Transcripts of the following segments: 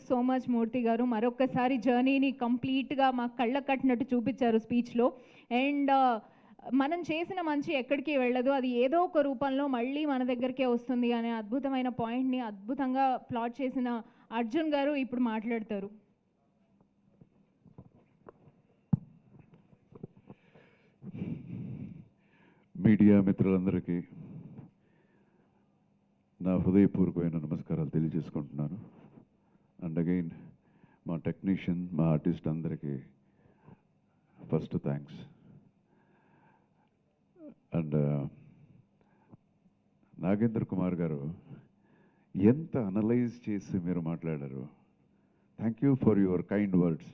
So much మూర్తి గారు. మరొక్కసారి జర్నీని కంప్లీట్గా మా కళ్ళ కట్టినట్టు చూపించారు స్పీచ్లో. అండ్ మనం చేసిన మంచి ఎక్కడికి వెళ్ళదు, అది ఏదో ఒక రూపంలో మళ్ళీ మన దగ్గరికే వస్తుంది అనే అద్భుతమైన పాయింట్ని అద్భుతంగా ప్లాట్ చేసిన అర్జున్ గారు ఇప్పుడు మాట్లాడతారు. మీడియా మిత్రులందరికీ నా హృదయపూర్వకమైన నమస్కారాలు తెలియజేసుకుంటున్నాను. అండ్ అగైన్ మా టెక్నీషియన్, మా ఆర్టిస్ట్ అందరికీ first thanks. And Nagendra Kumar గారు ఎంత అనలైజ్ చేసి మీరు మాట్లాడారు. Thank you for your kind words.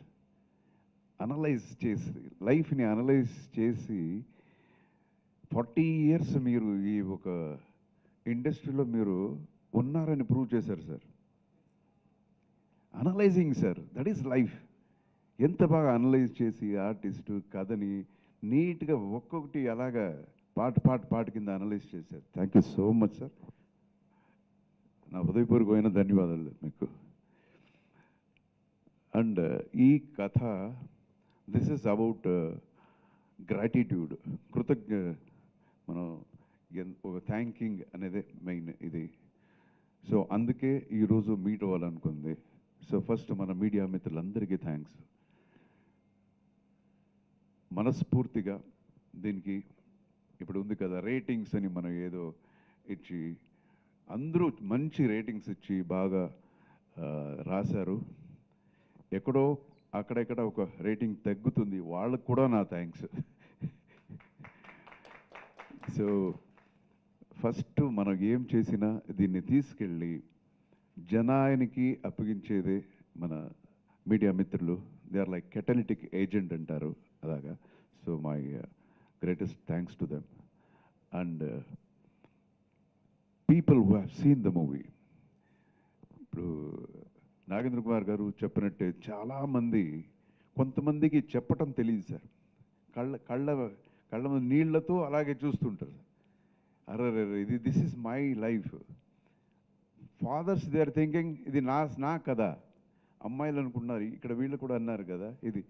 Analyse చేసి, లైఫ్ని అనలైజ్ చేసి 40 years మీరు ఈ ఒక ఇండస్ట్రీలో మీరు ఉన్నారని ప్రూవ్ చేశారు sir. Analysing sir, that is life. ఎంత బాగా అనలైజ్ చేసి ఆర్టిస్టు కథని నీట్గా ఒక్కొక్కటి అలాగా పాట కింద అనలైజ్ చేశారు. Thank you so much sir. నా హృదయపూర్వకమైన ధన్యవాదాలు మీకు. అండ్ ఈ కథ దిస్ ఇస్ అబౌట్ గ్రాటిట్యూడ్, మనం ఒక థ్యాంకింగ్ అనేది మెయిన్ ఇది. సో అందుకే ఈరోజు మీట్ అవ్వాలనుకుంది. సో ఫస్ట్ మన మీడియా మిత్రులందరికీ థ్యాంక్స్. మనస్ఫూర్తిగా దీనికి ఇప్పుడు ఉంది కదా రేటింగ్స్ అని మనం ఏదో ఇచ్చి అందరూ మంచి రేటింగ్స్ ఇచ్చి బాగా రాశారు. ఎక్కడో అక్కడెక్కడ ఒక రేటింగ్ తగ్గుతుంది, వాళ్ళకు కూడా నా థ్యాంక్స్. సో ఫస్ట్ మనం ఏం చేసినా దీన్ని తీసుకెళ్ళి జనానికి అప్పగించేదే మన మీడియా మిత్రులు. They are like catalytic agent అంటారు అలాగా. So my greatest thanks to them. And people who have seen the movie. ఇప్పుడు నాగేంద్ర కుమార్ గారు చెప్పినట్టే చాలామంది, కొంతమందికి చెప్పటం తెలియదు సార్. కళ్ళ నీళ్లతో అలాగే చూస్తుంటారు. అరే ఇది this is my life. Fathers they are thinking ఇది నా కదా. అమ్మాయిలు అనుకుంటున్నారు, ఇక్కడ వీళ్ళు కూడా అన్నారు కదా ఇది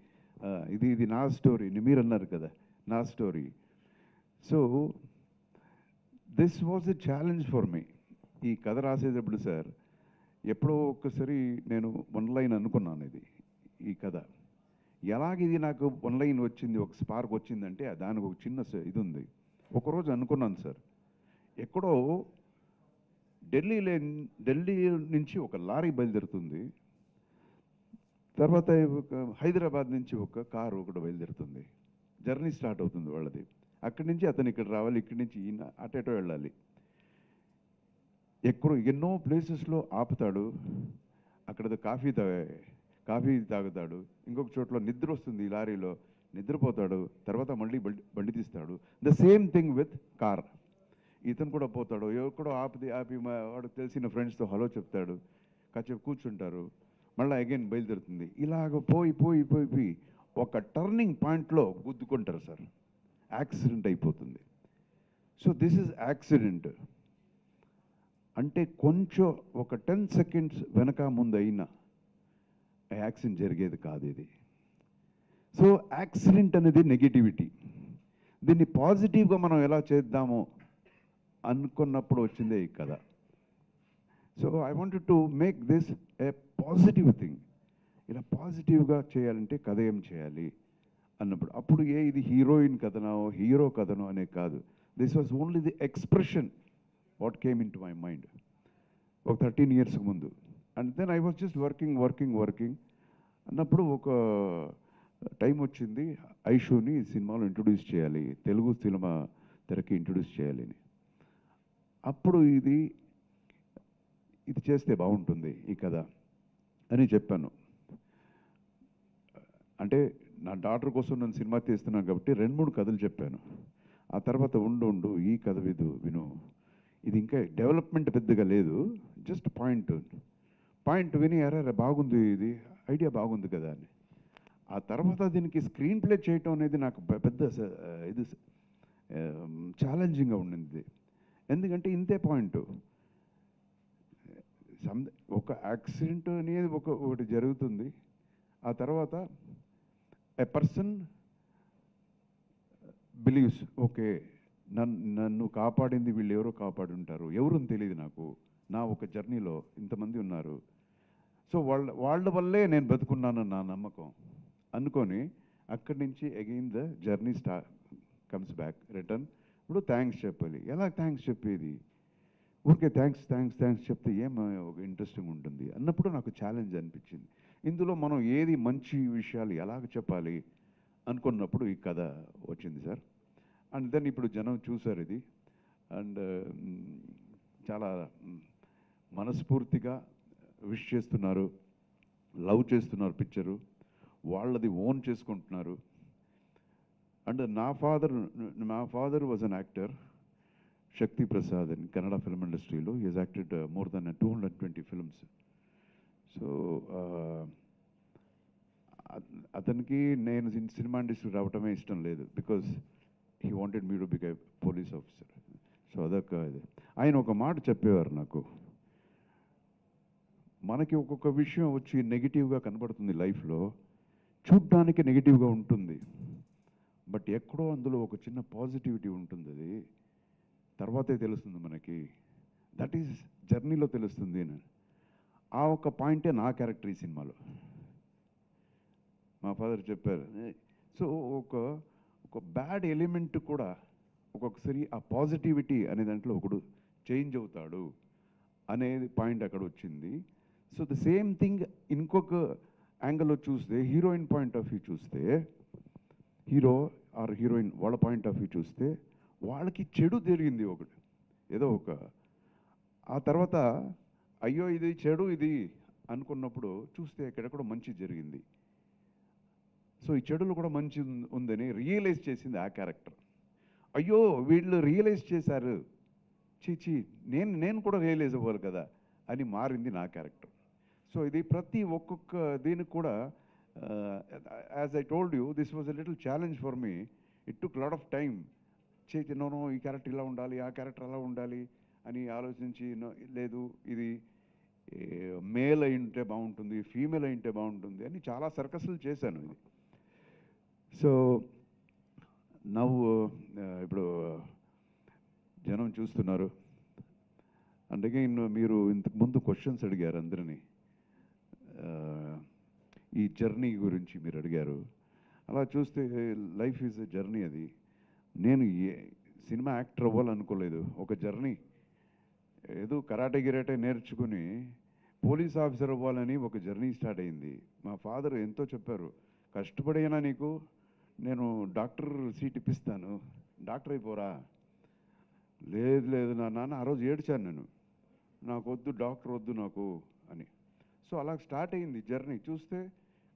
ఇది నా స్టోరీ, మీరు అన్నారు కదా నా story. So this was a challenge for మీ. ఈ కథ రాసేటప్పుడు సార్ ఎప్పుడో ఒక్కసారి నేను 1 line అనుకున్నాను. ఈ కథ ఎలాగిది నాకు 1 line వచ్చింది, ఒక స్పార్క్ వచ్చిందంటే దానికి ఒక చిన్న ఇది ఉంది. ఒకరోజు అనుకున్నాను సార్, ఎక్కడో ఢిల్లీ నుంచి ఒక లారీ బయలుదేరుతుంది, తర్వాత హైదరాబాద్ నుంచి ఒక కారు ఒకటి బయలుదేరుతుంది. జర్నీ స్టార్ట్ అవుతుంది వాళ్ళది. అక్కడి నుంచి అతను ఇక్కడ రావాలి, ఇక్కడి నుంచి ఈయన అటేటో వెళ్ళాలి. ఎన్నో ప్లేసెస్లో ఆపుతాడు. అక్కడ కాఫీ తాగుతాడు. ఇంకొక చోట్ల నిద్ర వస్తుంది, ఈ లారీలో నిద్రపోతాడు. తర్వాత మళ్ళీ బండి తీస్తాడు. The same thing with car. ఇతను కూడా పోతాడు, ఎక్కడో ఆపి వాడు తెలిసిన ఫ్రెండ్స్తో హలో చెప్తాడు, కాసేపు కూర్చుంటారు, మళ్ళీ అగైన్ బయలుదేరుతుంది. ఇలాగ పోయి ఒక టర్నింగ్ పాయింట్లో గుద్దుకుంటారు సార్. యాక్సిడెంట్ అయిపోతుంది. సో దిస్ ఇస్ యాక్సిడెంట్ అంటే కొంచెం ఒక 10 seconds వెనక ముందు అయినా యాక్సిడెంట్ జరిగేది కాదు ఇది. సో యాక్సిడెంట్ అనేది నెగిటివిటీ. దీన్ని పాజిటివ్గా మనం ఎలా చేద్దామో అనుకున్నప్పుడు వచ్చిందే ఈ కథ. So I wanted to make this A positive thing. ఇలా పాజిటివ్గా చేయాలంటే కథ ఏం చేయాలి అన్నప్పుడు అప్పుడు ఇది హీరోయిన్ కథనో హీరో కథనో అనే కాదు. This was only the expression what came in to my mind ఒక 13 years ముందు. And then I was just working అన్నప్పుడు ఒక టైం వచ్చింది, ఐషుని సినిమాలో ఇంట్రొడ్యూస్ చేయాలి, తెలుగు సినిమా తెరకి ఇంట్రొడ్యూస్ చేయాలి అని. అప్పుడు ఇది చేస్తే బాగుంటుంది ఈ కథ అని చెప్పాను. అంటే నా డాటర్ కోసం నేను సినిమా తీస్తున్నాను కాబట్టి 2-3 కథలు చెప్పాను. ఆ తర్వాత ఉండు ఈ కథ విను, ఇది ఇంకా డెవలప్మెంట్ పెద్దగా లేదు, జస్ట్ పాయింట్ విని అరే బాగుంది, ఇది ఐడియా బాగుంది కదా అని. ఆ తర్వాత దీనికి స్క్రీన్ ప్లే చేయటం అనేది నాకు పెద్ద ఇది ఛాలెంజింగ్గా ఉండింది. ఎందుకంటే ఇంతే పాయింట్ ఒక యాక్సిడెంట్ అనేది ఒకటి జరుగుతుంది. ఆ తర్వాత ఎ పర్సన్ బిలీవ్స్, ఓకే, నన్ను కాపాడింది వీళ్ళు ఎవరో కాపాడి ఉంటారు, ఎవరు తెలియదు నాకు, నా ఒక జర్నీలో ఇంతమంది ఉన్నారు, సో వాళ్ళ వల్లే నేను బతుకున్నాను నా నమ్మకం అనుకొని అక్కడి నుంచి again the journey comes back return. ఇప్పుడు థ్యాంక్స్ చెప్పాలి. ఎలా థ్యాంక్స్ చెప్పేది? ఊరికే థ్యాంక్స్ థ్యాంక్స్ థ్యాంక్స్ చెప్తే ఏం ఒక ఇంట్రెస్టింగ్ ఉంటుంది అన్నప్పుడు నాకు ఛాలెంజ్ అనిపించింది. ఇందులో మనం ఏది మంచి విషయాలు ఎలాగ చెప్పాలి అనుకున్నప్పుడు ఈ కథ వచ్చింది సార్. అండ్ దెన్ ఇప్పుడు జనం చూసారు ఇది, అండ్ చాలా మనస్ఫూర్తిగా విష్ చేస్తున్నారు, లవ్ చేస్తున్నారు పిక్చరు, వాళ్ళది ఓన్ చేసుకుంటున్నారు. అండ్ మా father was an actor, Shakti Prasad in Kannada film ఇండస్ట్రీలో. He has acted more than 220 films. So అతనికి నేను సినిమా ఇండస్ట్రీ రావటమే ఇష్టం లేదు, because he wanted me to become police officer. So అదొక ఇది. ఆయన ఒక మాట చెప్పేవారు నాకు, మనకి ఒక్కొక్క విషయం వచ్చి నెగిటివ్గా కనబడుతుంది లైఫ్లో, చూడ్డానికి నెగిటివ్గా ఉంటుంది, బట్ ఎక్కడో అందులో ఒక చిన్న పాజిటివిటీ ఉంటుంది. అది తర్వాతే తెలుస్తుంది మనకి, దట్ ఈస్ జర్నీలో తెలుస్తుంది. ఆ ఒక పాయింటే నా క్యారెక్టర్ ఈ సినిమాలో. మా ఫాదర్ చెప్పారు, సో ఒక బ్యాడ్ ఎలిమెంట్ కూడా ఒక్కొక్కసారి ఆ పాజిటివిటీ అనే దాంట్లో ఒకడు చేంజ్ అవుతాడు అనేది పాయింట్ అక్కడ వచ్చింది. సో ద సేమ్ థింగ్ ఇంకొక యాంగిల్లో చూస్తే, హీరోయిన్ పాయింట్ ఆఫ్ వ్యూ చూస్తే, హీరో ఆర్ హీరోయిన్ వాళ్ళ పాయింట్ ఆఫ్ వ్యూ చూస్తే, వాళ్ళకి చెడు జరిగింది ఒకటి ఏదో ఒక, ఆ తర్వాత అయ్యో ఇది చెడు ఇది అనుకున్నప్పుడు చూస్తే ఎక్కడెక్కడో మంచి జరిగింది. సో ఈ చెడులు కూడా మంచి ఉందని రియలైజ్ చేసింది ఆ క్యారెక్టర్. అయ్యో వీళ్ళు రియలైజ్ చేశారు, చీచి నేను కూడా రియలైజ్ అవ్వాలి కదా అని మారింది నా క్యారెక్టర్. సో ఇది ప్రతి ఒక్కొక్క దీనికి కూడా, as I told you, this was a little challenge for me. It took lot of time. No ఈ క్యారెక్టర్ ఇలా ఉండాలి, ఆ క్యారెక్టర్ అలా ఉండాలి అని ఆలోచించి, లేదు ఇది మేల్ అయి ఉంటే బాగుంటుంది, ఫీమేల్ అయి ఉంటే బాగుంటుంది అని చాలా సర్కస్లు చేశాను ఇది. సో నవ్వు ఇప్పుడు జనం చూస్తున్నారు. అందుకే మీరు ఇంతకు ముందు క్వశ్చన్స్ అడిగారు అందరినీ, ఈ జర్నీ గురించి మీరు అడిగారు. అలా చూస్తే లైఫ్ ఈజ్ ఎ జర్నీ. అది నేను సినిమా యాక్టర్ అవ్వాలనుకోలేదు, ఒక జర్నీ. ఏదో కరాటే గిరాటే నేర్చుకుని పోలీస్ ఆఫీసర్ అవ్వాలని ఒక జర్నీ స్టార్ట్ అయింది. మా ఫాదర్ ఎంతో చెప్పారు, కష్టపడైనా నీకు నేను డాక్టర్ సీట్ ఇప్పిస్తాను, డాక్టర్ అయిపోరా. లేదు లేదు నా నాన్న, ఆ రోజు ఏడ్చాను నేను, నాకు వద్దు డాక్టర్ వద్దు నాకు అని. సో అలా స్టార్ట్ అయింది జర్నీ. చూస్తే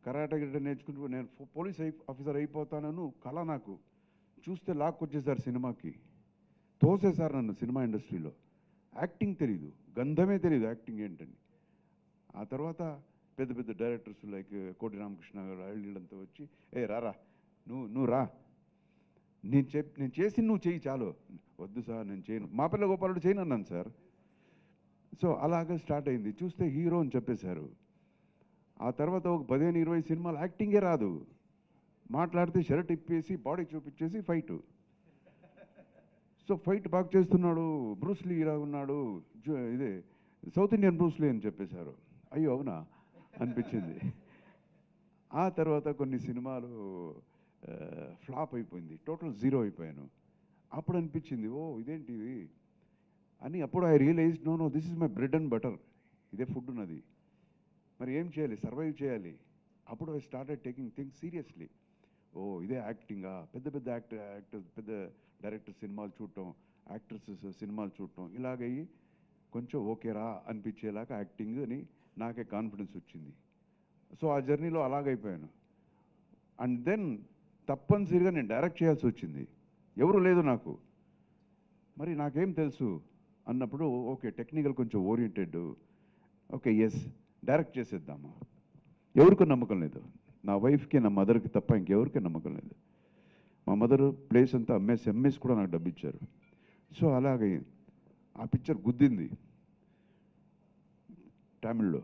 కరాటే గిరాటే నేర్చుకుంటూ నేను పోలీస్ ఆఫీసర్ అయిపోతానను కళ నాకు. చూస్తే లాక్కొచ్చేసారు సినిమాకి, తోసేశారు నన్ను సినిమా ఇండస్ట్రీలో. యాక్టింగ్ తెలీదు, గంధమే తెలీదు యాక్టింగ్ ఏంటని. ఆ తర్వాత పెద్ద పెద్ద డైరెక్టర్స్ లైక్ కోటి రామకృష్ణ గారు వీళ్ళంతా వచ్చి, రారా నువ్వు రా, నేను చేసి నువ్వు చెయ్యి చాలు. వద్దు సార్ నేను చేయను, మా పిల్ల గోపాలుడు చేయను అన్నాను సార్. సో అలాగే స్టార్ట్ అయింది. చూస్తే హీరో అని చెప్పేశారు. ఆ తర్వాత ఒక 15-20 సినిమాలు యాక్టింగే రాదు, మాట్లాడితే షర్ట్ ఇప్పేసి బాడీ చూపించేసి ఫైటు. సో ఫైట్ బాగా చేస్తున్నాడు, బ్రూస్లీ ఇలా ఉన్నాడు, ఇదే సౌత్ ఇండియన్ బ్రూస్లీ అని చెప్పేశారు. అయ్యో అవునా అనిపించింది. ఆ తర్వాత కొన్ని సినిమాలు ఫ్లాప్ అయిపోయింది, టోటల్ జీరో అయిపోయాను. అప్పుడు అనిపించింది, ఓ ఇదేంటి ఇది అని. అప్పుడు I realise, no this is my bread and butter, ఇదే ఫుడ్ ఉన్నది, మరి ఏం చేయాలి, సర్వైవ్ చేయాలి. అప్పుడు I started taking things seriously. ఓ ఇదే యాక్టింగా, పెద్ద పెద్ద యాక్టర్స్ పెద్ద డైరెక్టర్ సినిమాలు చూడటం, యాక్టర్స్ సినిమాలు చూడటం, ఇలాగయ్యి కొంచెం ఓకేరా అనిపించేలాగా యాక్టింగ్ అని నాకే కాన్ఫిడెన్స్ వచ్చింది. సో ఆ జర్నీలో అలాగైపోయాను. అండ్ దెన్ తప్పనిసరిగా నేను డైరెక్ట్ చేయాల్సి వచ్చింది, ఎవరు లేదు నాకు, మరి నాకేం తెలుసు అన్నప్పుడు ఓకే టెక్నికల్ కొంచెం ఓరియంటెడ్, ఓకే ఎస్ డైరెక్ట్ చేసేద్దామా. ఎవరికి నమ్మకం లేదు, నా వైఫ్కి నా మదర్కి తప్ప ఇంకెవరికి నమ్మకం లేదు. మా మదర్ ప్లేస్ అంతా అమ్మేసి కూడా నాకు డబ్బు ఇచ్చారు. సో అలాగే ఆ పిక్చర్ గుద్దింది. తమిళ్లో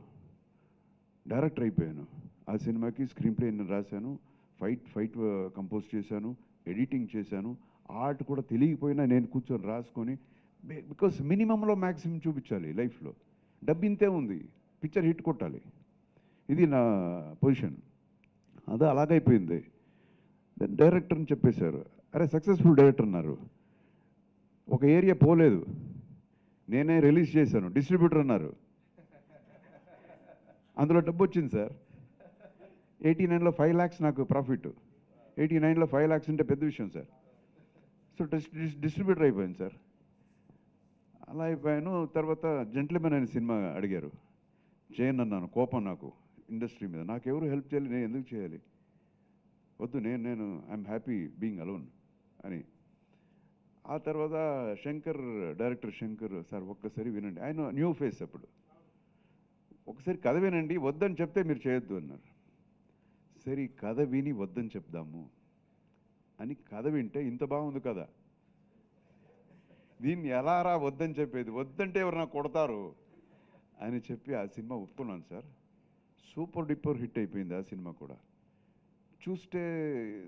డైరెక్టర్ అయిపోయాను. ఆ సినిమాకి స్క్రీన్ ప్లే నేను రాశాను, ఫైట్ కంపోజ్ చేశాను, ఎడిటింగ్ చేశాను. ఆర్ట్ కూడా తెలియకపోయినా నేను కూర్చొని రాసుకొని, బికాస్ మినిమంలో మ్యాక్సిమం చూపించాలి లైఫ్లో. డబ్బు ఇంతే ఉంది, పిక్చర్ హిట్ కొట్టాలి, ఇది నా పొజిషన్. అదే అలాగైపోయింది. డైరెక్టర్ అని చెప్పేశారు. అరే సక్సెస్ఫుల్ డైరెక్టర్ అన్నారు. ఒక ఏరియా పోలేదు, నేనే రిలీజ్ చేశాను, డిస్ట్రిబ్యూటర్ అన్నారు. అందులో డబ్బు వచ్చింది సార్. 89లో 5 lakhs నాకు ప్రాఫిట్. 89లో 5 lakhs అంటే పెద్ద విషయం సార్. సో డిస్ట్రిబ్యూటర్ అయిపోయాను సార్. అలా అయిపోయాను. తర్వాత జెంట్లమెన్ అనే సినిమా అడిగారు, చేయను అన్నాను. కోపం నాకు ఇండస్ట్రీ మీద, నాకెవరు హెల్ప్ చేయాలి, నేను ఎందుకు చేయాలి, వద్దు, నేను ఐఎమ్ హ్యాపీ బీయింగ్ అలోన్ అని. ఆ తర్వాత డైరెక్టర్ శంకర్ సార్ ఒక్కసారి వినండి, ఆయన న్యూ ఫేస్ అప్పుడు, ఒకసారి కథ వినండి, వద్దని చెప్తే మీరు చేయొద్దు అన్నారు. సరే కథ విని వద్దని చెప్దాము అని కథ వింటే ఇంత బాగుంది కదా, దీన్ని ఎలా రా వద్దని చెప్పేది, వద్దంటే ఎవరు నాకు కొడతారు అని చెప్పి ఆ సినిమా ఒప్పుకున్నాను సార్. సూపర్ డూపర్ హిట్ అయిపోయింది ఆ సినిమా కూడా. చూస్తే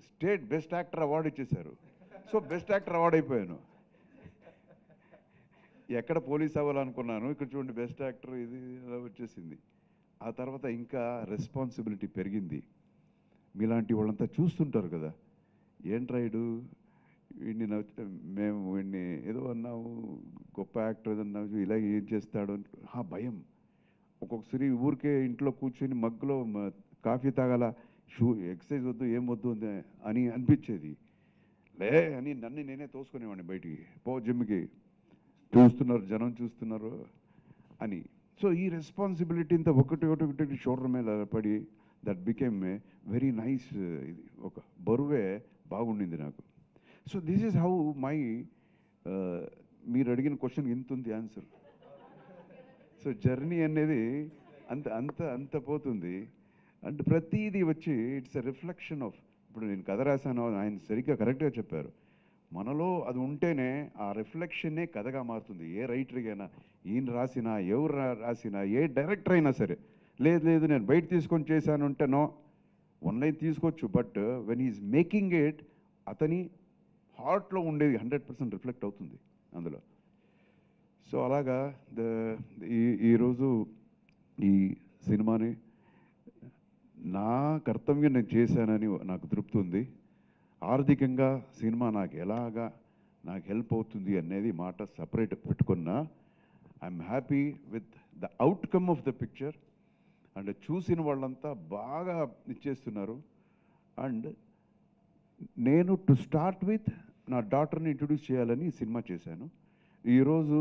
స్టేట్ బెస్ట్ యాక్టర్ అవార్డు ఇచ్చేశారు. సో బెస్ట్ యాక్టర్ అవార్డు అయిపోయాను. ఎక్కడ పోలీస్ అవ్వాలనుకున్నాను, ఇక్కడ చూడండి బెస్ట్ యాక్టర్, ఇది ఇలా వచ్చేసింది. ఆ తర్వాత ఇంకా రెస్పాన్సిబిలిటీ పెరిగింది. మీలాంటి వాళ్ళంతా చూస్తుంటారు కదా, ఏంట్రాయుడు వీడిని నవ్వుతా, మేము వీడిని ఏదో అన్నాము, గొప్ప యాక్టర్ అన్నాము, ఇలా ఏం చేస్తాడు ఆ భయం. ఒక్కొక్కసారి ఊరికే ఇంట్లో కూర్చొని మగ్గులో కాఫీ తాగాల, ఎక్సర్సైజ్ వద్దు ఏం వద్దు అని అనిపించేది. లే అని నన్ను నేనే తోసుకునేవాడిని బయటికి, పో జిమ్కి, చూస్తున్నారు జనం చూస్తున్నారు అని. సో ఈ రెస్పాన్సిబిలిటీ ఇంత ఒకటి షోల్డర్ మీద పడి, that became a very nice, ఇది ఒక బరువే బాగుండింది నాకు. So this is how my, మీరు అడిగిన క్వశ్చన్ ఇంత ఉంది ఆన్సర్. సో జర్నీ అనేది అంత అంత అంత పోతుంది. అండ్ ప్రతిదీ వచ్చి ఇట్స్ ఎ రిఫ్లెక్షన్ ఆఫ్, ఇప్పుడు నేను కథ రాశాను, ఆయన సరిగ్గా కరెక్ట్గా చెప్పారు, మనలో అది ఉంటేనే ఆ రిఫ్లెక్షన్నే కథగా మారుతుంది. ఏ రైటర్కైనా, ఈయన రాసినా, ఎవరు రాసినా, ఏ డైరెక్టర్ అయినా సరే, లేదు నేను బయట తీసుకొని చేశాను అంటే నో, ఆన్లైన్ తీసుకోవచ్చు, but when is making it, అతని హార్ట్లో ఉండేది 100% రిఫ్లెక్ట్ అవుతుంది అందులో. సో అలాగా ఈరోజు ఈ సినిమాని నా కర్తవ్యం నేను చేశానని నాకు తృప్తి ఉంది. ఆర్థికంగా సినిమా నాకు హెల్ప్ అవుతుంది అనేది మాట సపరేట్ పెట్టుకున్నా, I'm happy with the outcome of the picture. And చూసిన వాళ్ళంతా బాగా ఇచ్చేస్తున్నారు. అండ్ నేను టు స్టార్ట్ విత్ నా డాటర్ని ఇంట్రొడ్యూస్ చేయాలని సినిమా చేశాను. ఈరోజు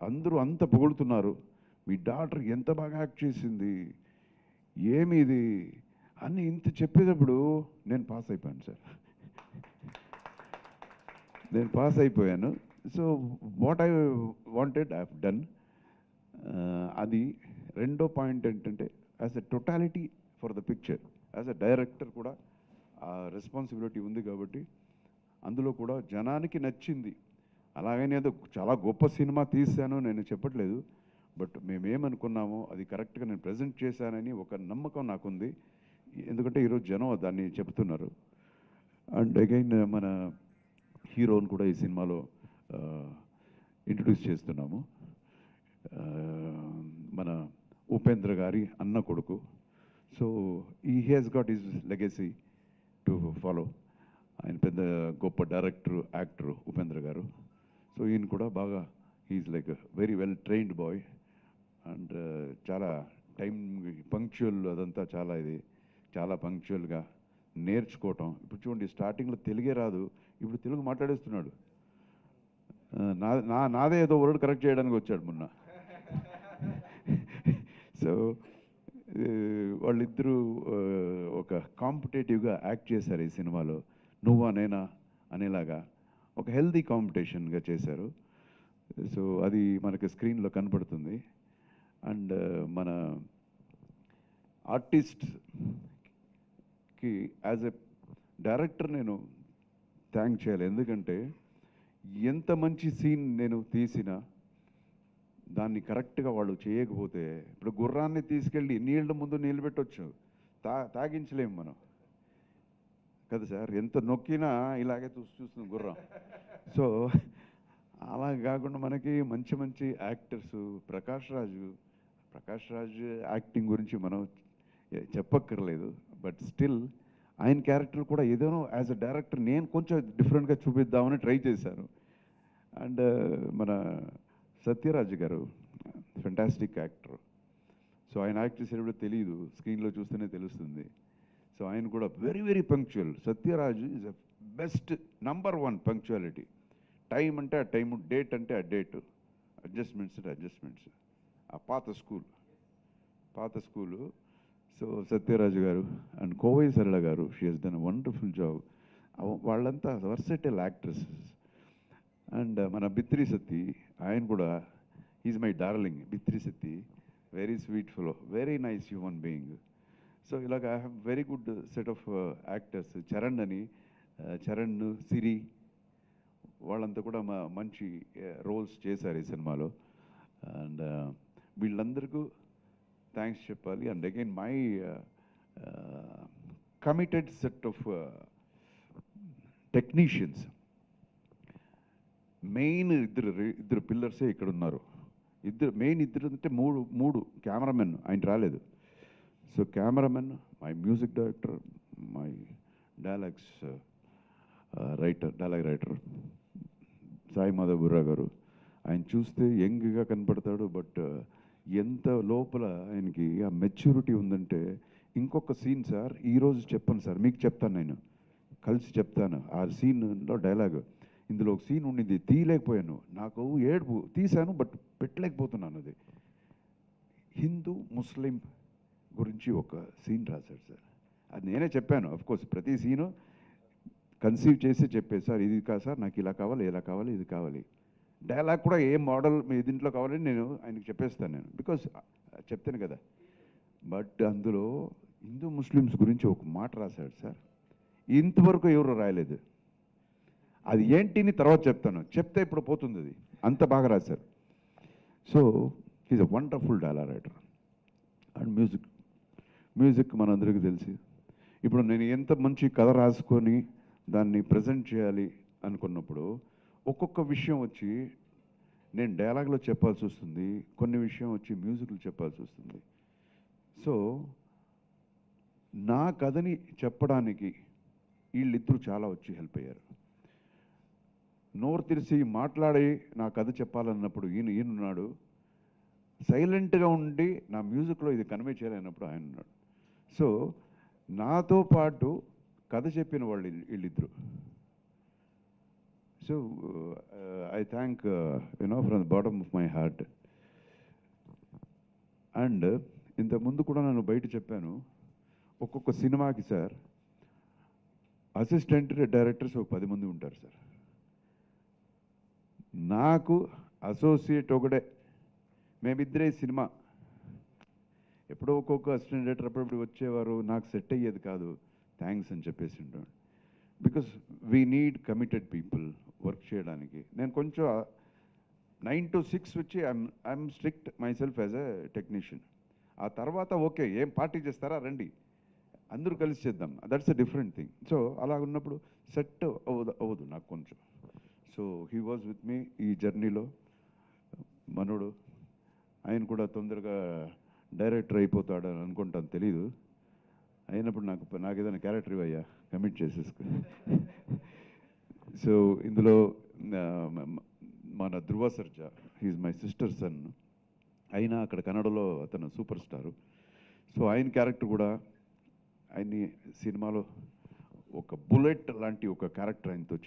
అందరూ అంత పొగుడుతున్నారు, మీ డాటర్ ఎంత బాగా యాక్ట్ చేసింది, ఏమి ఇది అని ఇంత చెప్పేటప్పుడు నేను పాస్ అయిపోయాను సార్. నేను పాస్ అయిపోయాను. So what I wanted I have done. అది రెండో పాయింట్ ఏంటంటే, as a totality for the picture, as a director కూడా ఆ రెస్పాన్సిబిలిటీ ఉంది కాబట్టి అందులో కూడా జనానికి నచ్చింది. అలాగని ఏదో చాలా గొప్ప సినిమా తీశాను నేను చెప్పట్లేదు, బట్ మేమేమనుకున్నామో అది కరెక్ట్గా నేను ప్రజెంట్ చేశానని ఒక నమ్మకం నాకుంది. ఎందుకంటే ఈరోజు జనం దాన్ని చెప్తున్నారు. అండ్ అగైన్ మన హీరోని కూడా ఈ సినిమాలో ఇంట్రడ్యూస్ చేస్తున్నాము. మన ఉపేంద్ర గారి అన్న కొడుకు. So he has got his legacy to follow. ఆయన పెద్ద గొప్ప డైరెక్టర్, యాక్టర్ ఉపేంద్ర గారు. సో ఈయన కూడా బాగా, he's like very well trained boy. And చాలా టైం పంక్చువల్, అదంతా చాలా పంక్చువల్గా నేర్చుకోవటం. ఇప్పుడు చూడండి, స్టార్టింగ్లో తెలుగే రాదు, ఇప్పుడు తెలుగు మాట్లాడేస్తున్నాడు. నాదే ఏదో వర్డ్ కరెక్ట్ చేయడానికి వచ్చాడు మొన్న. సో వాళ్ళిద్దరూ ఒక కాంపిటేటివ్గా యాక్ట్ చేశారు ఈ సినిమాలో, నువ్వా నేనా అనేలాగా ఒక హెల్దీ కాంపిటీషన్గా చేశారు. సో అది మనకి స్క్రీన్లో కనపడుతుంది. అండ్ మన ఆర్టిస్ట్కి యాజ్ ఎ డైరెక్టర్ నేను థ్యాంక్ చేయాలి. ఎందుకంటే ఎంత మంచి సీన్ నేను తీసినా దాన్ని కరెక్ట్గా వాళ్ళు చేయకపోతే, ఇప్పుడు గుర్రాన్ని తీసుకెళ్ళి నీళ్ళ ముందు నిలబెట్టొచ్చు, తాగించలేము మనం కదా సార్. ఎంత నొక్కినా ఇలాగే చూస్తుంది గుర్రం. సో అలా కాకుండా మనకి మంచి మంచి యాక్టర్స్, ప్రకాష్ రాజ్ యాక్టింగ్ గురించి మనం చెప్పక్కర్లేదు. బట్ స్టిల్ ఆయన క్యారెక్టర్ కూడా ఏదైనా యాజ్ అ డైరెక్టర్ నేను కొంచెం డిఫరెంట్గా చూపిద్దామని ట్రై చేశాను. అండ్ మన సత్యరాజ్ గారు ఫెంటాస్టిక్ యాక్టర్. సో ఆయన యాక్ట్ చేసేటప్పుడు తెలియదు, స్క్రీన్లో చూస్తేనే తెలుస్తుంది. సో ఆయన కూడా very very punctual. Sathyaraj is a best #1 punctuality. Time అంటే ఆ టైము, డేట్ అంటే ఆ డేటు, అడ్జస్ట్మెంట్స్ అంటే అడ్జస్ట్మెంట్స్. ఆ పాత స్కూలు. సో సత్యరాజు గారు and Kovai Sarala garu, she has done a wonderful job. వాళ్ళంతా వర్సటైల్ యాక్ట్రెస్. అండ్ మన బిత్రి సత్తి, ఆయన కూడా is my darling. Bithiri Sathi very sweet fellow, very nice human being. So ఇలాగ I have very good set of actors. Charan, Siri, వాళ్ళంతా కూడా మంచి రోల్స్ చేశారు ఈ సినిమాలో. అండ్ వీళ్ళందరికీ థ్యాంక్స్ చెప్పాలి. And again my committed set of technicians. Main ఇద్దరు పిల్లర్సే ఇక్కడ ఉన్నారు. ఇద్దరు అంటే మూడు కెమెరామెన్, ఆయన రాలేదు. So cameramen, my music director, my dialogue writer Sai Madhav Burra garu. ఆయన చూస్తే యంగ్గా కనపడతాడు, బట్ ఎంత లోపల ఆయనకి ఆ మెచ్యూరిటీ ఉందంటే. ఇంకొక సీన్ సార్, ఈరోజు చెప్పను సార్, మీకు చెప్తాను, నేను కలిసి చెప్తాను. ఆ సీన్లో డైలాగ్, ఇందులో ఒక సీన్ ఉండింది, తీయలేకపోయాను, నాకు ఏడుపు, తీశాను బట్ పెట్టలేకపోతున్నాను. అది హిందూ ముస్లిం గురించి ఒక సీన్ రాశాడు సార్. అది నేనే చెప్పాను. అఫ్కోర్స్ ప్రతి సీను కన్సీవ్ చేసి చెప్పేది, సార్ ఇది కాదు సార్, నాకు ఇలా కావాలి, ఇలా కావాలి, ఇది కావాలి. డైలాగ్ కూడా ఏ మోడల్ మీ దీంట్లో కావాలని నేను ఆయనకి చెప్పేస్తాను నేను, బికాస్ చెప్తాను కదా. బట్ అందులో హిందూ ముస్లిమ్స్ గురించి ఒక మాట రాశాడు సార్, ఇంతవరకు ఎవరు రాయలేదు. అది ఏంటిని తర్వాత చెప్తే ఇప్పుడు పోతుంది. అది అంత బాగా రాశారు. So he's a wonderful dialogue writer. And music మనందరికీ తెలిసి, ఇప్పుడు నేను ఎంత మంచి కథ రాసుకొని దాన్ని ప్రజెంట్ చేయాలి అనుకున్నప్పుడు ఒక్కొక్క విషయం వచ్చి నేను డైలాగ్లో చెప్పాల్సి వస్తుంది, కొన్ని విషయం వచ్చి మ్యూజిక్లో చెప్పాల్సి వస్తుంది. సో నా కథని చెప్పడానికి వీళ్ళిద్దరూ చాలా వచ్చి హెల్ప్ అయ్యారు. నోరు తెరిచి మాట్లాడి నా కథ చెప్పాలన్నప్పుడు ఈయనున్నాడు, సైలెంట్గా ఉండి నా మ్యూజిక్లో ఇది కన్వే చేయాలన్నప్పుడు ఆయన ఉన్నాడు. సో నాతో పాటు కథ చెప్పిన వాళ్ళు వీళ్ళిద్దరు. So I thank from the bottom of my heart. And ఇంతకుముందు కూడా నేను బయట చెప్పాను, ఒక్కొక్క సినిమాకి సార్ అసిస్టెంట్ డైరెక్టర్స్ ఒక 10 మంది ఉంటారు సార్. నాకు అసోసియేట్ ఒకడే, మేమిద్దరే సినిమా. ఎప్పుడో ఒక్కొక్క అసిస్టెంట్ డైరెక్టర్ అప్పుడప్పుడు వచ్చేవారు, నాకు సెట్ అయ్యేది కాదు, థ్యాంక్స్ అని చెప్పేసి ఉంటాను. Because we need committed people work చేయడానికి. నేను కొంచెం 9 to 6 వచ్చి I'm strict my self as a technician. ఆ తర్వాత ఓకే, ఏం పార్టీ చేస్తారా రండి, అందరూ కలిసి చేద్దాం, that's a different thing. So అలా ఉన్నప్పుడు సెట్ అవ్వదు నాకు కొంచెం. So he was with me ఈ జర్నీలో. మనోడు ఆయన కూడా తొందరగా డైరెక్టర్ అయిపోతాడు అని అనుకుంటాను, తెలీదు. అయినప్పుడు నాకు ఏదైనా క్యారెక్టర్ ఇవ్వయ్యా, కమిట్ చేసేసుకో. సో ఇందులో మన Dhruva Sarja, he's my sister son. అయినా అక్కడ కన్నడలో అతను సూపర్ స్టారు. సో ఆయన క్యారెక్టర్ కూడా, ఆయన్ని సినిమాలో ఒక బుల్లెట్ లాంటి ఒక క్యారెక్టర్ ఆయనతో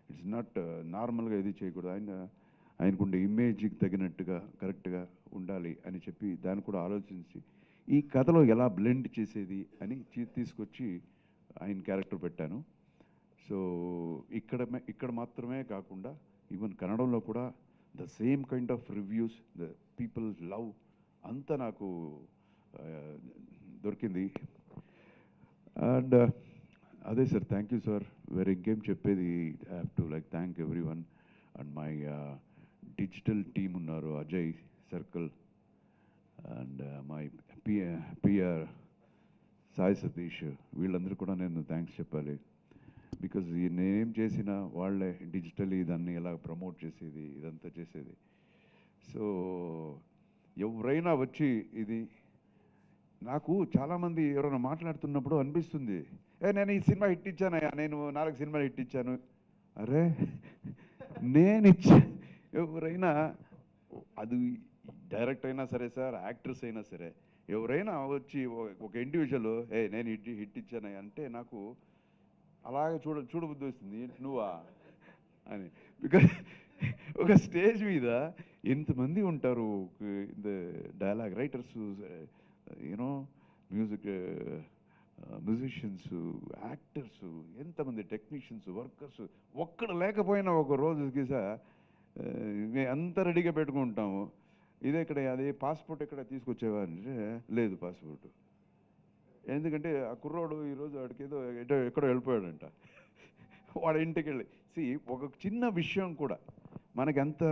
ఇట్స్ నాట్ నార్మల్గా ఇది చేయకూడదు. ఆయనకుండే ఇమేజ్కి తగినట్టుగా కరెక్ట్గా ఉండాలి అని చెప్పి దాన్ని కూడా ఆలోచించి ఈ కథలో ఎలా బ్లెండ్ చేసేది అని తీసుకొచ్చి ఆయన క్యారెక్టర్ పెట్టాను. సో ఇక్కడ మాత్రమే కాకుండా ఈవెన్ కన్నడంలో కూడా the same kind of reviews, the people love అంతా నాకు దొరికింది. అండ్ అదే సార్, థ్యాంక్ యూ సార్. వేరే ఇంకేం చెప్పేది, I have to thank everyone and my digital team ఉన్నారు, Ajay circle and my PR Sai Satish, వీళ్ళందరూ కూడా నేను థ్యాంక్స్ చెప్పాలి. బికాజ్ నేనేం చేసినా వాళ్ళే డిజిటల్ ఇదన్నీ ఎలా ప్రమోట్ చేసేది, ఇదంతా చేసేది. సో ఎవరైనా వచ్చి ఇది నాకు చాలామంది ఎవరైనా మాట్లాడుతున్నప్పుడు అనిపిస్తుంది, నేను ఈ సినిమా హిట్ ఇచ్చానయ్యా, నేను 4 సినిమాలు హిట్ ఇచ్చాను. అరే నేను ఇచ్చా, ఎవరైనా అది డైరెక్ట్ అయినా సరే సార్, యాక్టర్స్ అయినా సరే, ఎవరైనా వచ్చి ఒక ఇండివిజువల్ నేను హిట్ ఇచ్చానయ్యా అంటే నాకు అలాగే చూడబుద్ధి వస్తుంది, నువ్వా అని. బికాజ్ ఒక స్టేజ్ మీద ఎంతమంది ఉంటారు, dialogue writers, you know musicians, actors, ఎంతమంది టెక్నీషియన్స్, వర్కర్స్, ఒక్కడ లేకపోయినా ఒక రోజుకి సార్ అంత రెడీగా పెట్టుకుంటాము. ఇదే ఇక్కడ అదే పాస్పోర్ట్ ఎక్కడ తీసుకొచ్చేవారంటే లేదు పాస్పోర్ట్, ఎందుకంటే ఆ కుర్రోడు ఈరోజు వాడికి ఏదో ఎక్కడో వెళ్ళిపోయాడంట, వాడి ఇంటికి వెళ్ళి ఒక చిన్న విషయం కూడా మనకి ఎంత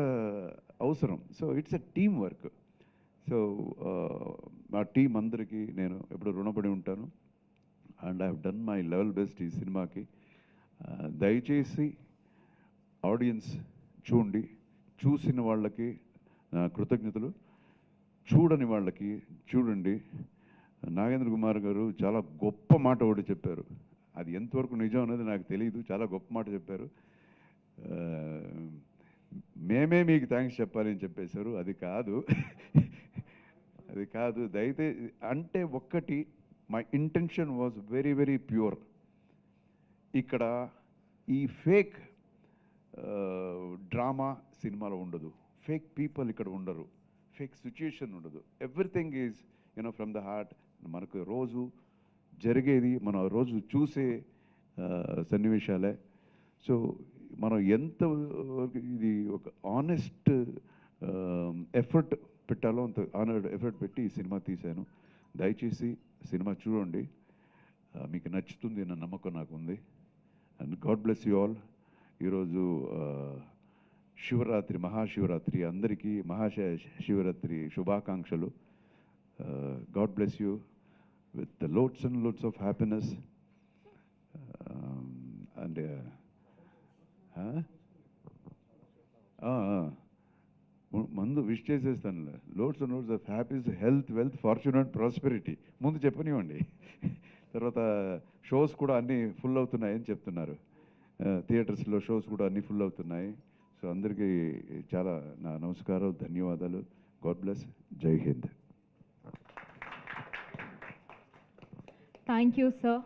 అవసరం. So it's a team work. So మా టీం అందరికీ నేను ఎప్పుడు రుణపడి ఉంటాను. And I have done my level best ఈ సినిమాకి. దయచేసి ఆడియన్స్ చూడండి, చూసిన వాళ్ళకి నా కృతజ్ఞతలు, చూడని వాళ్ళకి చూడండి. నాగేంద్ర కుమార్ గారు చాలా గొప్ప మాట ఒకటి చెప్పారు, అది ఎంతవరకు నిజం అనేది నాకు తెలియదు, చాలా గొప్ప మాట చెప్పారు. మేమే మీకు థ్యాంక్స్ చెప్పాలి అని చెప్పేశారు. అది కాదు అది కాదు, దయచేసి అంటే ఒక్కటి, my intention was very very pure. ఇక్కడ ఈ ఫేక్ డ్రామా సినిమాలో ఉండదు, ఫేక్ పీపుల్ ఇక్కడ ఉండరు, ఫేక్ సిచ్యుయేషన్ ఉండదు. Everything is from the heart. మనకు రోజు జరిగేది, మనం రోజు చూసే సన్నివేశాలే. సో మనం ఎంత ఇది ఒక ఆనెస్ట్ ఎఫర్ట్ పెట్టాలో అంత ఎఫర్ట్ పెట్టి ఈ సినిమా తీశాను. దయచేసి సినిమా చూడండి, మీకు నచ్చుతుంది అన్న నమ్మకం నాకు ఉంది. And God bless you all. ఈరోజు శివరాత్రి, మహాశివరాత్రి, అందరికీ మహాశివరాత్రి శుభాకాంక్షలు. God bless you with loads and loads of happiness. And ముందు విష్ చేసేస్తాను, loads and loads of happiness, health, wealth, fortune and prosperity ముందు చెప్పనివ్వండి. తర్వాత షోస్ కూడా అన్నీ ఫుల్ అవుతున్నాయని చెప్తున్నారు, థియేటర్స్లో షోస్ కూడా అన్నీ ఫుల్ అవుతున్నాయి. సో అందరికీ చాలా నా నమస్కారం, ధన్యవాదాలు. God bless. జై హింద్. Thank you, sir.